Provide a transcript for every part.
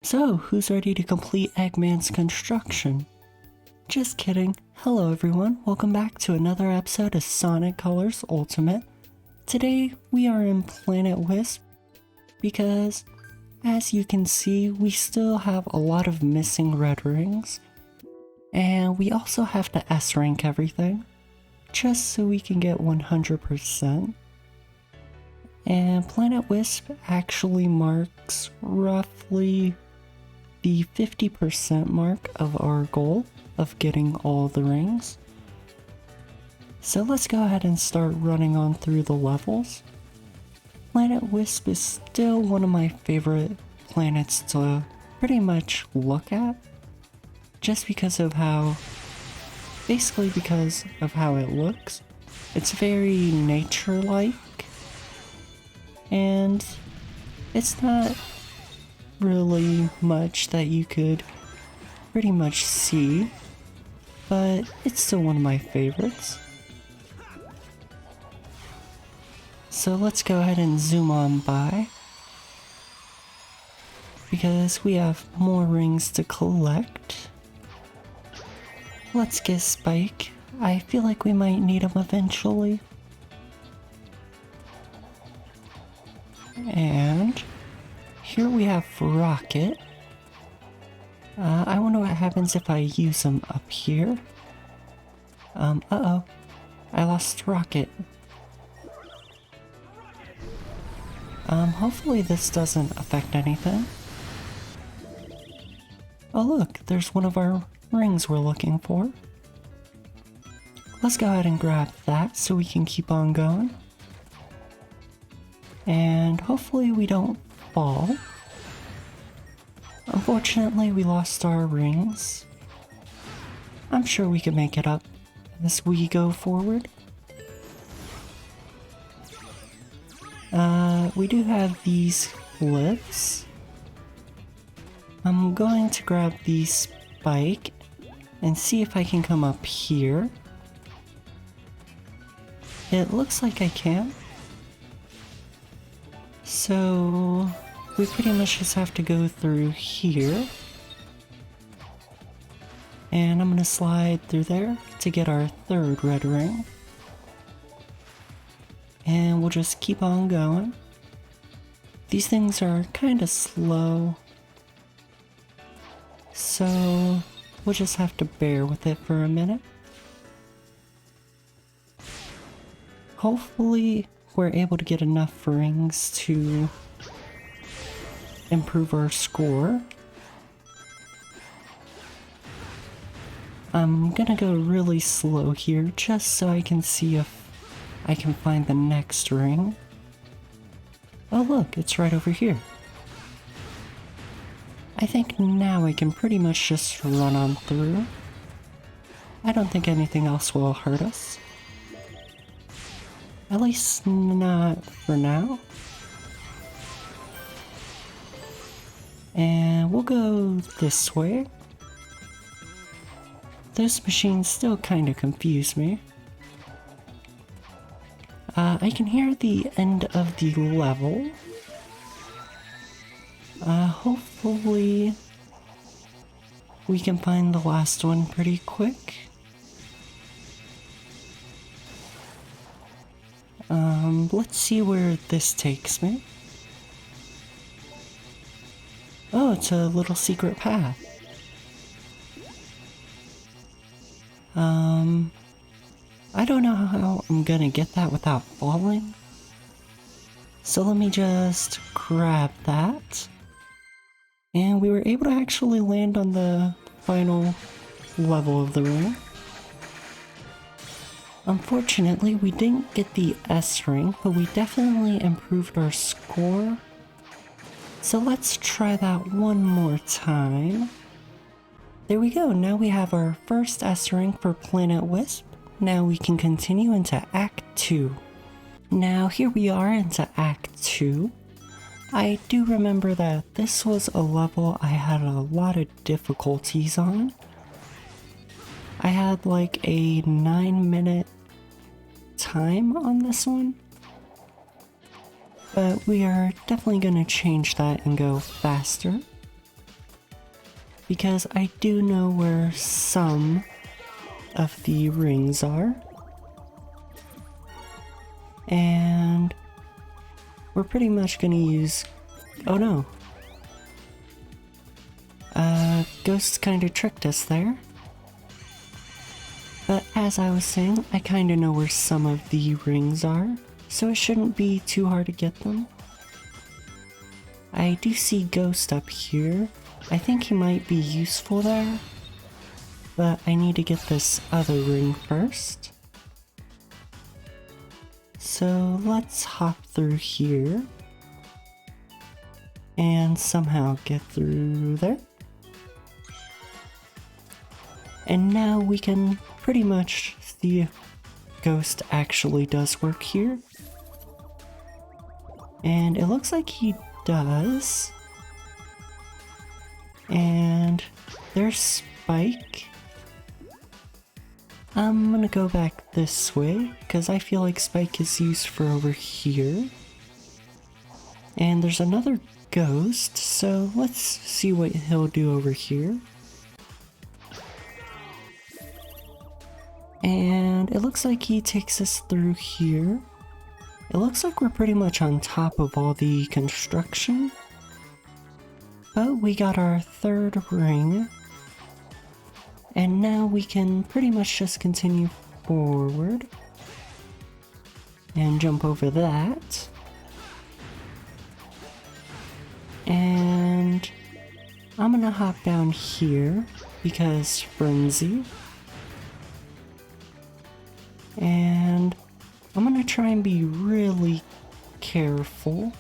So, who's ready to complete Eggman's construction? Just kidding. Hello everyone, welcome back to another episode of Sonic Colors Ultimate. Today we are in Planet Wisp because, as you can see, we still have a lot of missing red rings. And we also have to S-rank everything, just so we can get 100%. And Planet Wisp actually marks roughly the 50% mark of our goal of getting all the rings. So let's go ahead and start running on through the levels. Planet Wisp is still one of my favorite planets to pretty much look at, just because of how, basically because of how it looks. It's very nature-like, and it's not really much that you could pretty much see, but it's still one of my favorites. So let's go ahead and zoom on by, because we have more rings to collect. Let's get Spike. I feel like we might need him eventually. And here we have Rocket. I wonder what happens if I use him up here. Uh-oh. I lost Rocket. Hopefully this doesn't affect anything. Oh look, there's one of our rings we're looking for. Let's go ahead and grab that so we can keep on going. And hopefully we don't fall. Unfortunately, we lost our rings. I'm sure we can make it up as we go forward. We do have these lifts. I'm going to grab the Spike and see if I can come up here. It looks like I can. So we pretty much just have to go through here. And I'm gonna slide through there to get our third red ring. And we'll just keep on going. These things are kind of slow, so we'll just have to bear with it for a minute. Hopefully we're able to get enough rings to improve our score. I'm gonna go really slow here just so I can see if I can find the next ring. Oh look, it's right over here. I think now I can pretty much just run on through. I don't think anything else will hurt us. At least not for now. And we'll go this way. Those machines still kind of confuse me. I can hear the end of the level. Hopefully we can find the last one pretty quick. Let's see where this takes me. Oh, it's a little secret path. I don't know how I'm gonna get that without falling. So let me just grab that. And we were able to actually land on the final level of the ring. Unfortunately, we didn't get the S ring, but we definitely improved our score. So let's try that one more time. There we go, now we have our first S ring for Planet Wisp. Now we can continue into Act 2. Now here we are into Act 2. I do remember that this was a level I had a lot of difficulties on. I had like a 9-minute time on this one. But we are definitely going to change that and go faster. because I do know where some of the rings are. And we're pretty much gonna use... oh no. Ghosts kinda tricked us there. But as I was saying, I kinda know where some of the rings are, so it shouldn't be too hard to get them. I do see Ghost up here. I think he might be useful there, but I need to get this other ring first. So let's hop through here and somehow get through there. And now we can pretty much see if Ghost actually does work here. And it looks like he does. And there's Spike. I'm gonna go back this way, because I feel like Spike is used for over here. And there's another Ghost, so let's see what he'll do over here. And it looks like he takes us through here. It looks like we're pretty much on top of all the construction. But we got our third ring. And now we can pretty much just continue forward. And jump over that. And I'm gonna hop down here because Frenzy. And I'm gonna try and be really careful,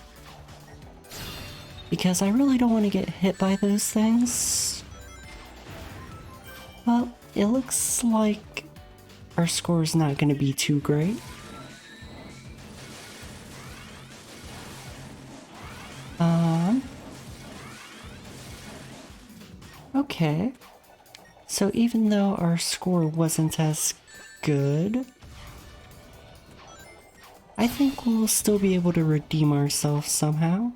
because I really don't want to get hit by those things. Well, it looks like our score is not going to be too great. Okay. So even though our score wasn't as good, I think we'll still be able to redeem ourselves somehow.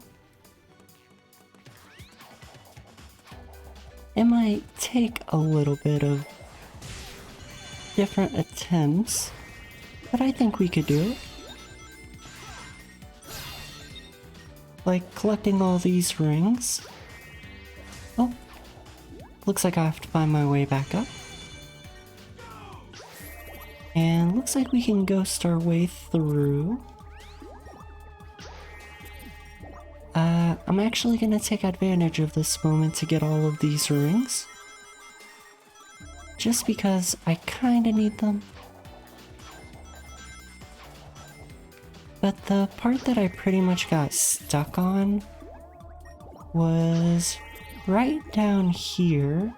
It might take a little bit of different attempts, but I think we could do it. Like collecting all these rings. Oh, looks like I have to find my way back up. And looks like we can ghost our way through. I'm actually gonna take advantage of this moment to get all of these rings. Just because I kinda need them. But the part that I pretty much got stuck on was right down here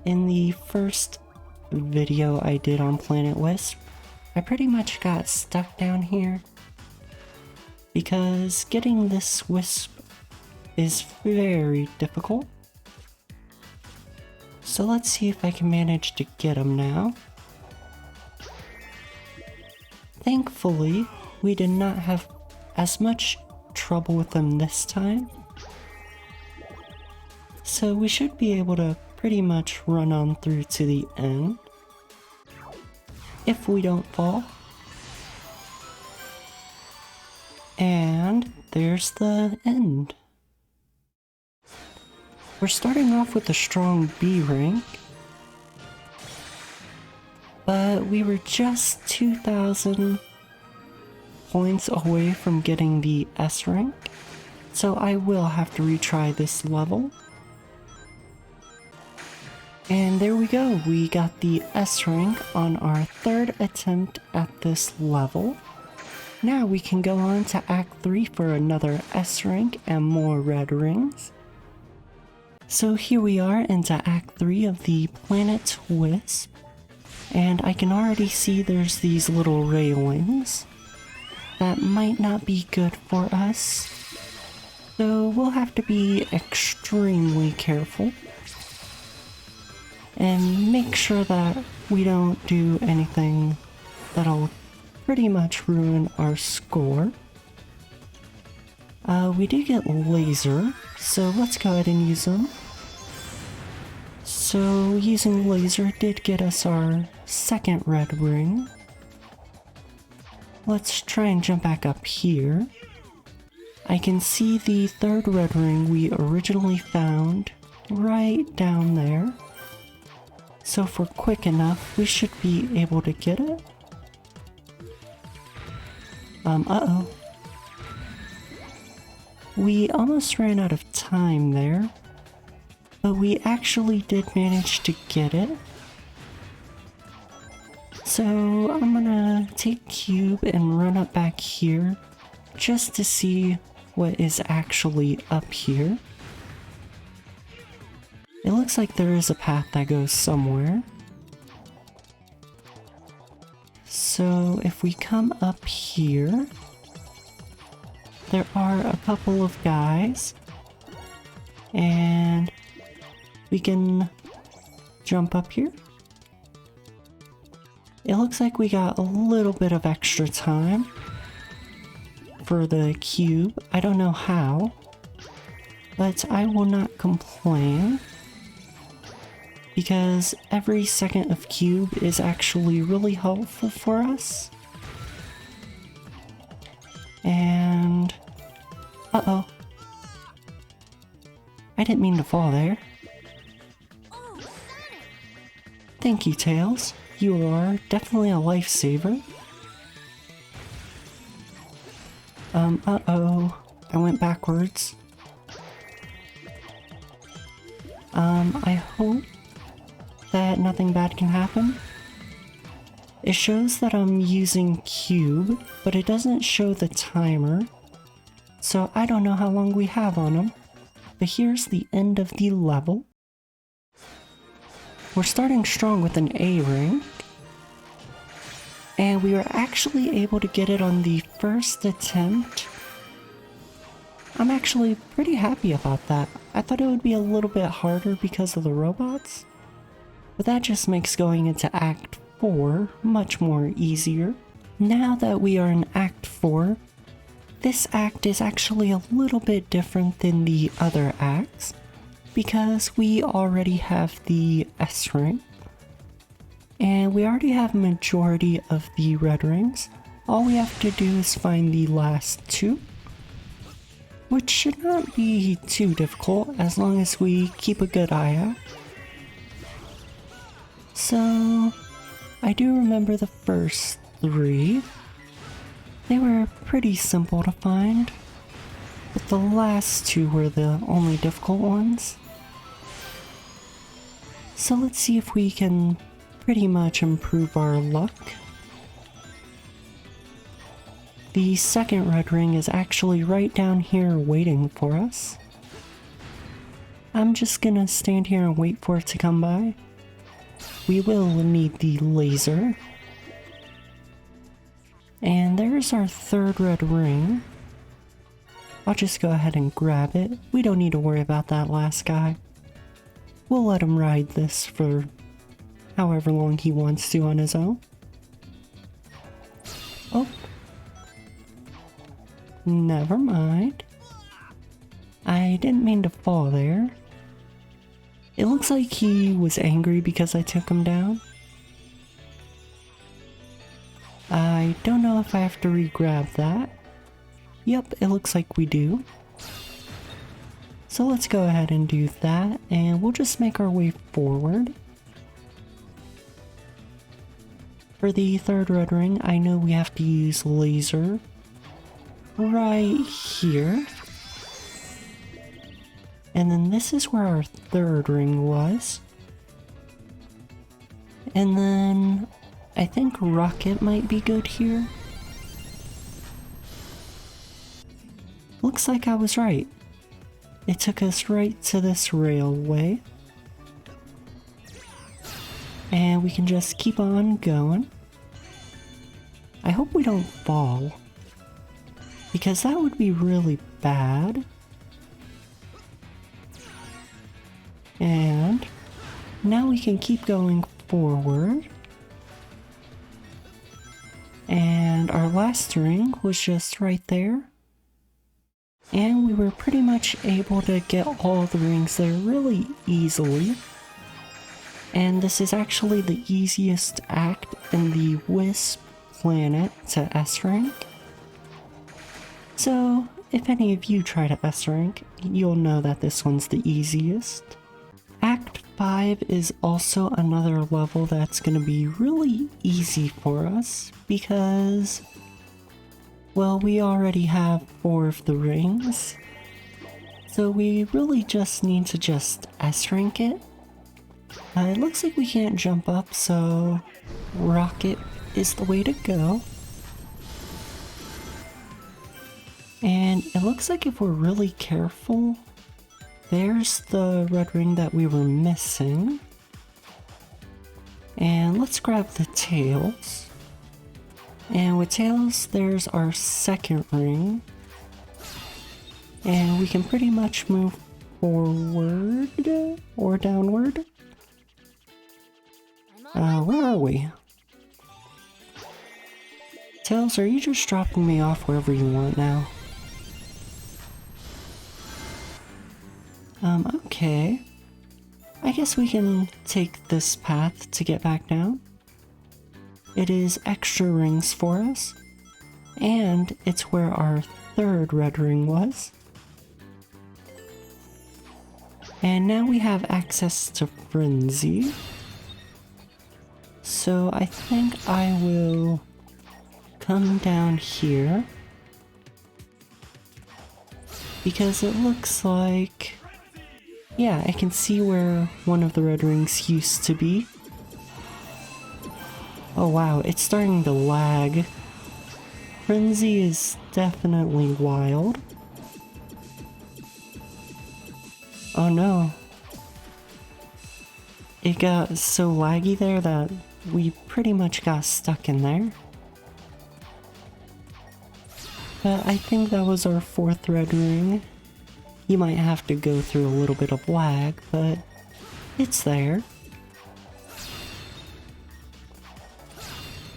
in the first video I did on Planet Wisp. I pretty much got stuck down here because getting this wisp is very difficult. So let's see if I can manage to get him now. Thankfully, we did not have as much trouble with them this time. So we should be able to pretty much run on through to the end, if we don't fall. And there's the end. We're starting off with a strong B rank, but we were just 2,000 points away from getting the S rank, so I will have to retry this level. And there we go, we got the S rank on our third attempt at this level. Now we can go on to Act 3 for another S rank and more red rings. So here we are into Act 3 of the Planet Wisp, and I can already see there's these little railings that might not be good for us, so we'll have to be extremely careful and make sure that we don't do anything that'll pretty much ruin our score. We do get laser, so let's go ahead and use them. So using laser did get us our second red ring. Let's try and jump back up here. I can see the third red ring we originally found right down there. So if we're quick enough, we should be able to get it. Uh-oh. We almost ran out of time there, but we actually did manage to get it. So I'm gonna take Cube and run up back here just to see what is actually up here. It looks like there is a path that goes somewhere. So if we come up here, there are a couple of guys, and we can jump up here. It looks like we got a little bit of extra time for the cube. I don't know how, but I will not complain, because every second of cube is actually really helpful for us. And uh-oh. I didn't mean to fall there. Thank you, Tails. You are definitely a lifesaver. Uh-oh. I went backwards. I hope that nothing bad can happen. It shows that I'm using cube, but it doesn't show the timer. So I don't know how long we have on them. But here's the end of the level. We're starting strong with an A rank. And we were actually able to get it on the first attempt. I'm actually pretty happy about that. I thought it would be a little bit harder because of the robots. But that just makes going into Act 4 much more easier. Now that we are in Act 4, this act is actually a little bit different than the other acts, because we already have the S rank, and we already have a majority of the red rings. All we have to do is find the last two, which should not be too difficult as long as we keep a good eye out. So, I do remember the first three. They were pretty simple to find, but the last two were the only difficult ones. So let's see if we can pretty much improve our luck. The second red ring is actually right down here waiting for us. I'm just gonna stand here and wait for it to come by. We will need the laser. And there's our third red ring. I'll just go ahead and grab it. We don't need to worry about that last guy. We'll let him ride this for however long he wants to on his own. Oh. Never mind. I didn't mean to fall there. It looks like he was angry because I took him down. I don't know if I have to re-grab that. Yep, it looks like we do. So let's go ahead and do that, and we'll just make our way forward. For the third red ring, I know we have to use laser right here. And then this is where our third ring was. And then I think rocket might be good here. Looks like I was right. It took us right to this railway. And we can just keep on going. I hope we don't fall, because that would be really bad. And now we can keep going forward. And our last ring was just right there. And we were pretty much able to get all the rings there really easily. And this is actually the easiest act in the Wisp planet to S rank. So, if any of you try to S rank, you'll know that this one's the easiest. Act 5 is also another level that's going to be really easy for us because, well, we already have 4 of the rings. So we really just need to just S rank it. It looks like we can't jump up, so rocket is the way to go. And it looks like if we're really careful, there's the red ring that we were missing. And let's grab the tails. And with tails, there's our second ring. And we can pretty much move forward or downward. Where are we? Tails, are you just dropping me off wherever you want now? Okay. I guess we can take this path to get back down. It is extra rings for us. And it's where our third red ring was. And now we have access to Frenzy. So I think I will come down here. Because it looks like... yeah, I can see where one of the red rings used to be. Oh wow, it's starting to lag. Frenzy is definitely wild. Oh no. It got so laggy there that we pretty much got stuck in there. But I think that was our fourth red ring. You might have to go through a little bit of lag, but it's there.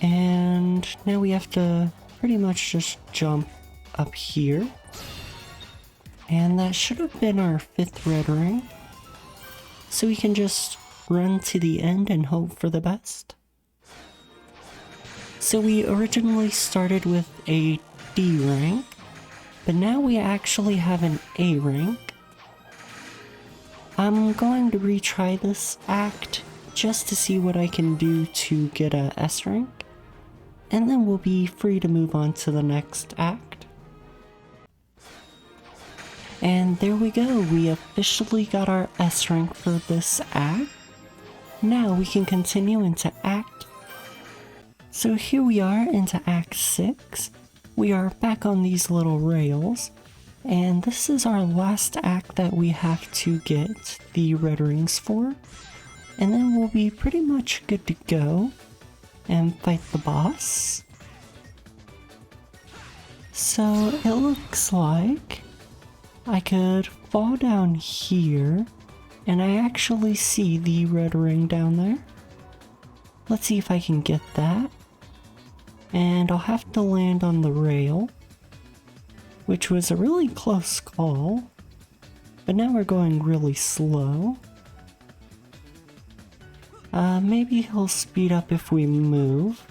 And now we have to pretty much just jump up here. And that should have been our fifth red ring. So we can just run to the end and hope for the best. So we originally started with a D rank, but now we actually have an A rank. I'm going to retry this act just to see what I can do to get a S rank, and then we'll be free to move on to the next act. And there we go, we officially got our S rank for this act. Now we can continue into Act. So here we are into Act 6. We are back on these little rails. And this is our last act that we have to get the red rings for. And then we'll be pretty much good to go and fight the boss. So it looks like I could fall down here. And I actually see the red ring down there. Let's see if I can get that. And I'll have to land on the rail, which was a really close call. But now we're going really slow. Maybe he'll speed up if we move.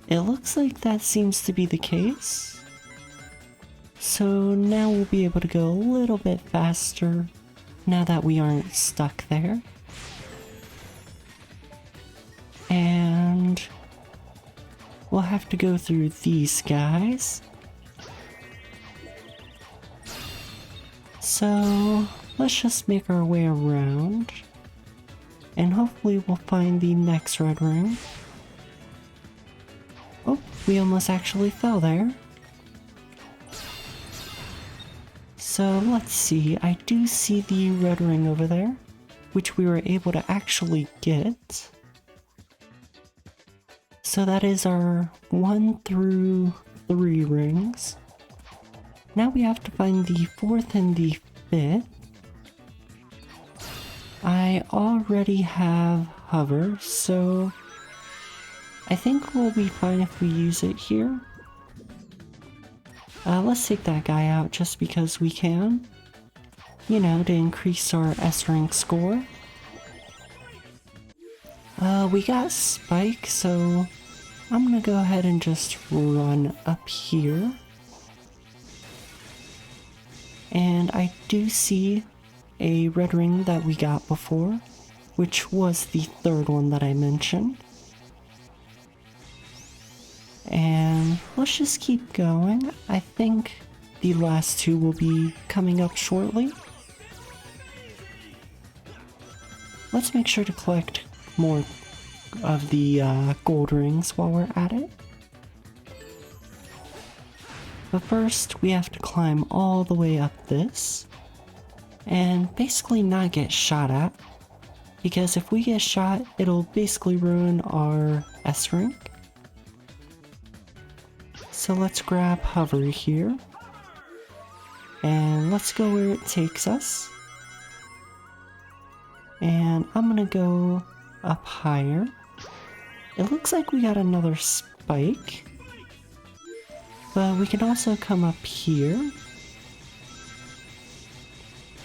It looks like that seems to be the case. So now we'll be able to go a little bit faster now that we aren't stuck there. And we'll have to go through these guys. So let's just make our way around. And hopefully we'll find the next red ring. Oh, we almost actually fell there. So let's see, I do see the red ring over there, which we were able to actually get. So that is our 1 through 3 rings. Now we have to find the 4th and the 5th. I already have hover, so I think we'll be fine if we use it here. Let's take that guy out just because we can. You know, to increase our S rank score. We got Spike, so I'm gonna go ahead and just run up here. And I do see a red ring that we got before, which was the third one that I mentioned. And let's just keep going. I think the last two will be coming up shortly. Let's make sure to collect more of the gold rings while we're at it. But first, we have to climb all the way up this and basically not get shot at, because if we get shot, it'll basically ruin our S rank. So let's grab hover here and let's go where it takes us. And I'm gonna go up higher. It looks like we got another spike, but we can also come up here.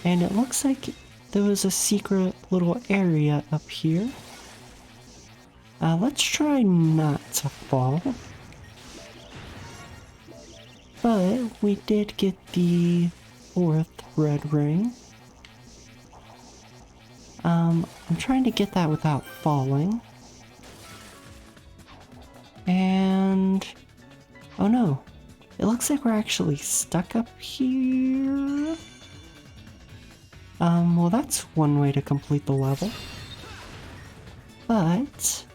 And it looks like there was a secret little area up here. Let's try not to fall. But we did get the fourth red ring. I'm trying to get that without falling. And oh no, it looks like we're actually stuck up here. Well, that's one way to complete the level. But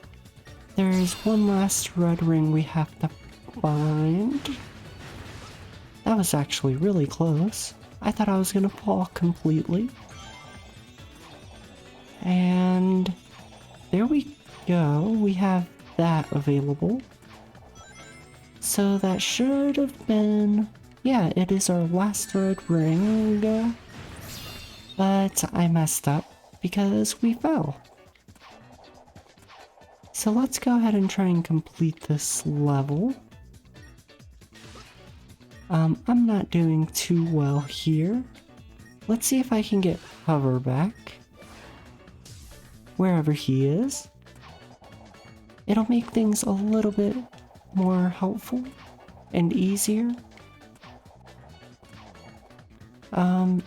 there's one last red ring we have to find. That was actually really close. I thought I was gonna fall completely. And there we go, we have that available. So that should have been, yeah, it is our last red ring. But I messed up because we fell. So let's go ahead and try and complete this level. I'm not doing too well here. Let's see if I can get hover back. Wherever he is. It'll make things a little bit more helpful and easier.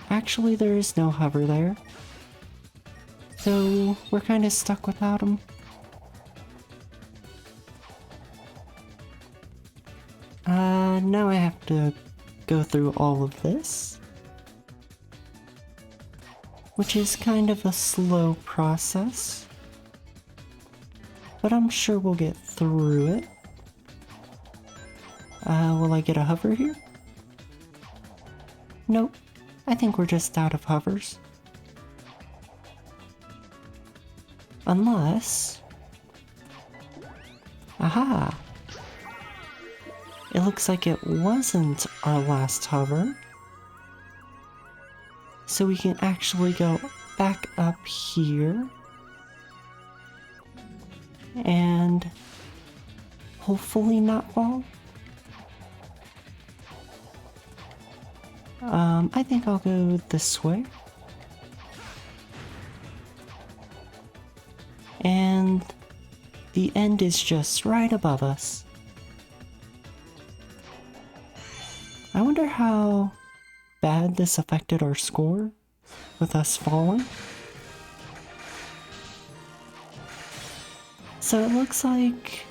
Actually there is no hover there. So we're kind of stuck without him. Now I have to go through all of this, which is kind of a slow process, but I'm sure we'll get through it. Will I get a hover here? Nope, I think we're just out of hovers. Unless... Aha! It looks like it wasn't our last hover. So we can actually go back up here. And hopefully not fall. I think I'll go this way. And the end is just right above us. I wonder how bad this affected our score with us falling. So it looks like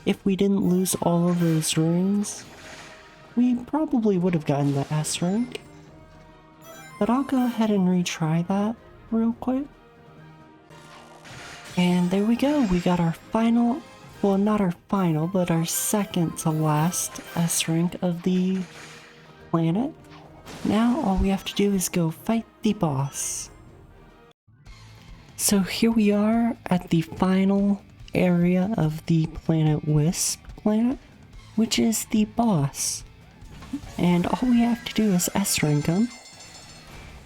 if we didn't lose all of those rings, we probably would have gotten the S rank. But I'll go ahead and retry that real quick. And there we go, we got our final, well not our final, but our second to last S rank of the planet. Now all we have to do is go fight the boss. So here we are at the final area of the Planet Wisp planet, which is the boss. And all we have to do is S rank him,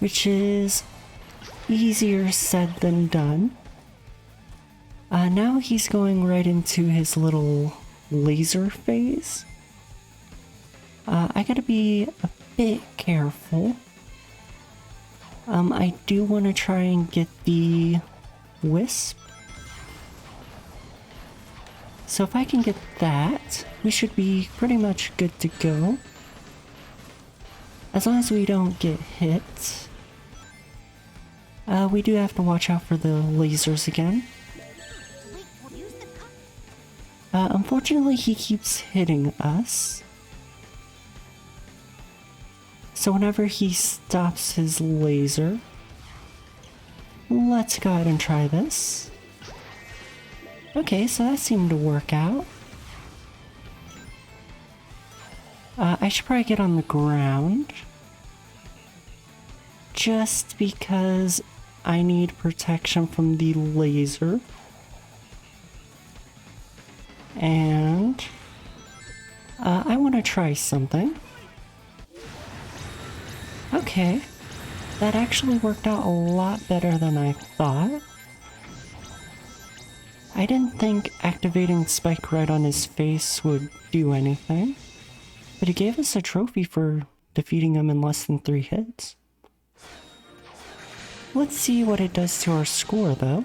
which is easier said than done. Now he's going right into his little laser phase. I gotta be a bit careful. I do want to try and get the wisp. So if I can get that, we should be pretty much good to go. As long as we don't get hit. We do have to watch out for the lasers again. Unfortunately, he keeps hitting us. So whenever he stops his laser, let's go ahead and try this. Okay, so that seemed to work out. I should probably get on the ground. Just because I need protection from the laser. And I want to try something. Okay, that actually worked out a lot better than I thought. I didn't think activating Spike right on his face would do anything, but it gave us a trophy for defeating him in less than 3 hits. Let's see what it does to our score though.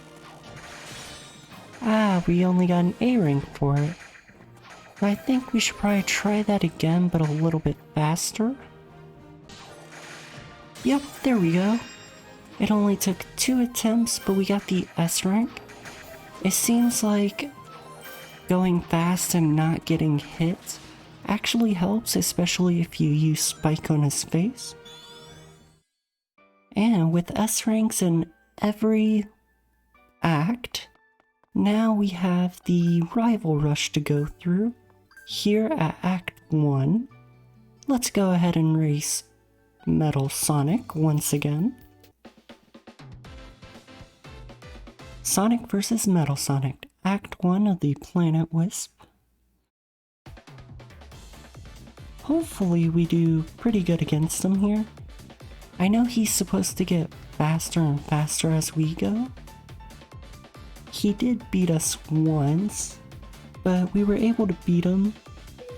Ah, we only got an A rank for it. I think we should probably try that again, but a little bit faster. Yep, there we go. It only took 2 attempts, but we got the S rank. It seems like going fast and not getting hit actually helps, especially if you use Spike on his face. And with S ranks in every act, now we have the rival rush to go through. Here at Act 1, let's go ahead and race Metal Sonic once again. Sonic vs. Metal Sonic, Act 1 of the Planet Wisp. Hopefully we do pretty good against him here. I know he's supposed to get faster and faster as we go. He did beat us once, but we were able to beat him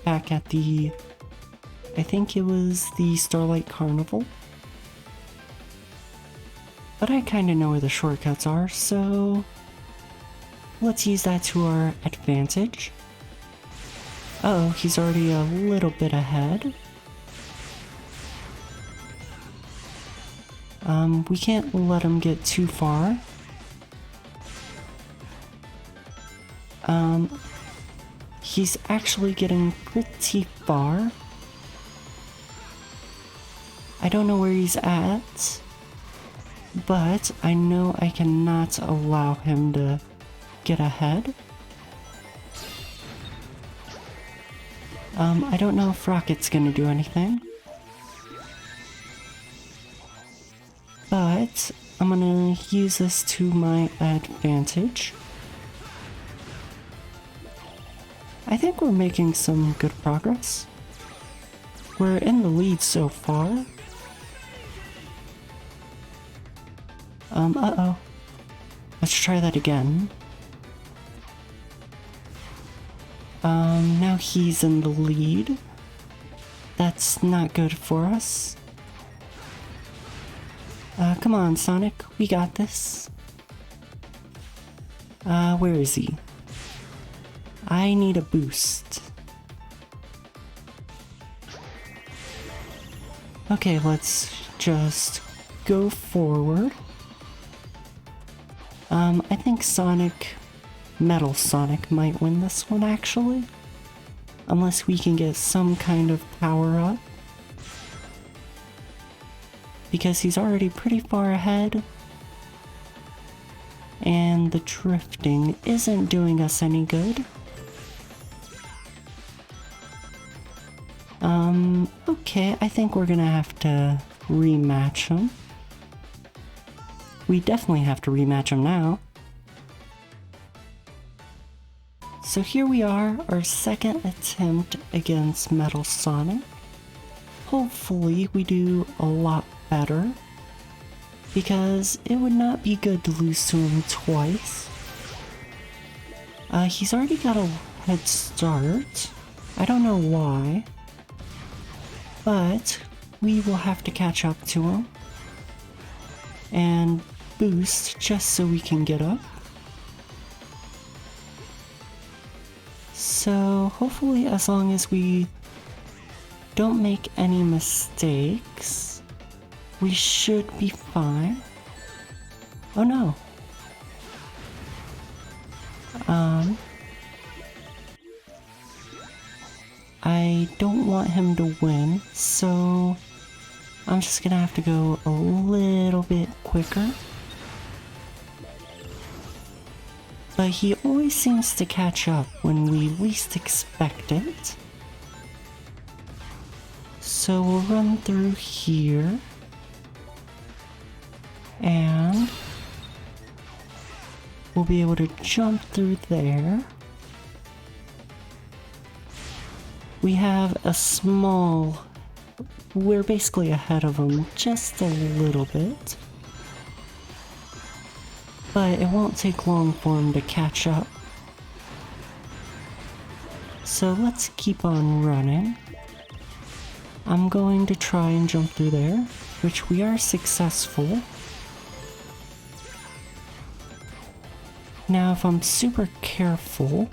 back at the, I think it was the Starlight Carnival. But I kinda know where the shortcuts are, so let's use that to our advantage. Uh-oh, he's already a little bit ahead. We can't let him get too far. He's actually getting pretty far. I don't know where he's at, but I know I cannot allow him to get ahead. I don't know if Rocket's gonna do anything, but I'm gonna use this to my advantage. I think we're making some good progress. We're in the lead so far. Uh-oh. Let's try that again. Now he's in the lead. That's not good for us. Come on, Sonic. We got this. Where is he? I need a boost. Okay, let's just go forward. I think Metal Sonic might win this one actually. Unless we can get some kind of power up. Because he's already pretty far ahead. And the drifting isn't doing us any good. Okay, I think we're gonna have to rematch him. We definitely have to rematch him now. So here we are, our second attempt against Metal Sonic. Hopefully we do a lot better, because it would not be good to lose to him twice. He's already got a head start. I don't know why, but we will have to catch up to him and boost just so we can get up. So hopefully, as long as we don't make any mistakes, we should be fine. Oh no. I don't want him to win, so I'm just gonna have to go a little bit quicker. But he always seems to catch up when we least expect it. So we'll run through here. And we'll be able to jump through there. We have a small... We're basically ahead of him just a little bit. But it won't take long for him to catch up. So let's keep on running. I'm going to try and jump through there, which we are successful. Now if I'm super careful,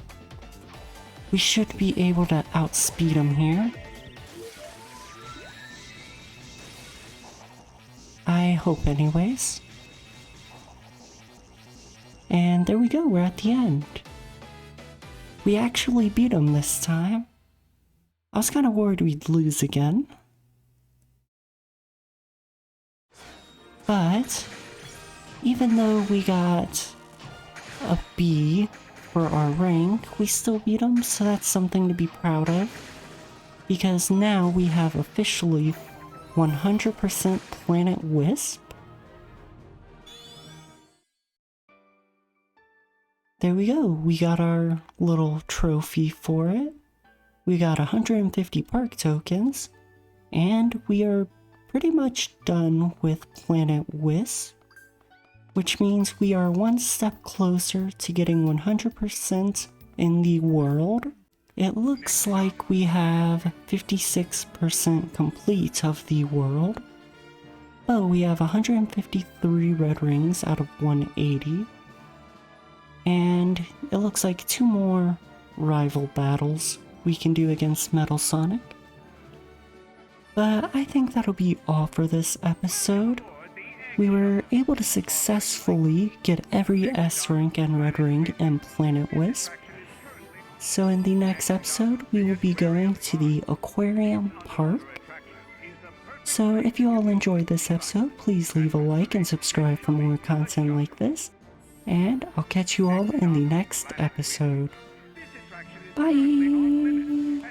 we should be able to outspeed him here. I hope anyways. And there we go, we're at the end. We actually beat him this time. I was kind of worried we'd lose again. But even though we got a B for our rank, we still beat him, so that's something to be proud of. Because now we have officially 100% Planet Wisp. There we go, we got our little trophy for it. We got 150 park tokens, and we are pretty much done with Planet Wisp, which means we are one step closer to getting 100% in the world. It looks like we have 56% complete of the world. Oh, we have 153 red rings out of 180. And it looks like 2 more rival battles we can do against Metal Sonic. But I think that'll be all for this episode. We were able to successfully get every S rank and red ring in Planet Wisp. So in the next episode, we will be going to the Aquarium Park. So if you all enjoyed this episode, please leave a like and subscribe for more content like this. And I'll catch you all in the next episode. Bye!